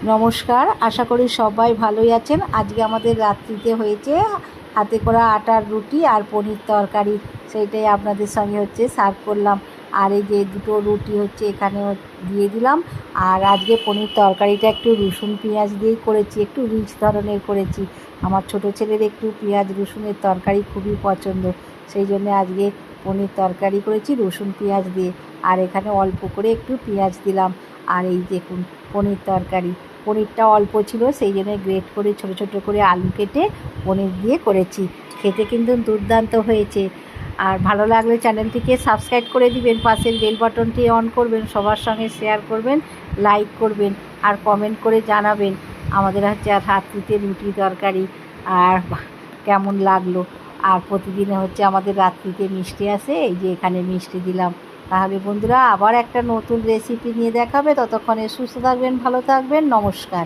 নমস্কার, আশা করি সবাই ভালোই আছেন। আজকে আমাদের রাত্রিতে হয়েছে হাতে করা আটার রুটি আর পনির তরকারি, সেইটাই আপনাদের সঙ্গে সার্ভ করলাম। আর এই যে দুটো রুটি এখানে দিয়ে দিলাম। আর আজকে পনির তরকারিটা একটু রসুন পেঁয়াজ দিয়েই করেছি, একটু রিচ ধরনের করেছি। আমার ছোটো ছেলের একটু পেঁয়াজ রসুনের তরকারি খুবই পছন্দ, সেই জন্য আজকে পনির তরকারি করেছি রসুন পেঁয়াজ দিয়ে। আর এখানে অল্প করে একটু পেঁয়াজ দিলাম। আর এই দেখুন পনির তরকারি, পনিরটা অল্প ছিল সেই জন্য গ্রেট করে ছোটো ছোটো করে আলু কেটে পনির দিয়ে করেছি। খেতে কিন্তু দুর্দান্ত হয়েছে। আর ভালো লাগলে চ্যানেলটিকে সাবস্ক্রাইব করে দিবেন, পাশের বেল বাটনটি অন করবেন, সবার সঙ্গে শেয়ার করবেন, লাইক করবেন আর কমেন্ট করে জানাবেন আমাদের রাত্রিতে রুটি তরকারি আর কেমন লাগলো। আর প্রতিদিনে আমাদের রাত্রিতে মিষ্টি আসে, এই যে এখানে মিষ্টি দিলাম। তাহলে বন্ধুরা, আবার একটা নতুন রেসিপি নিয়ে দেখাবে, ততক্ষণে সুস্থ থাকবেন, ভালো থাকবেন, নমস্কার।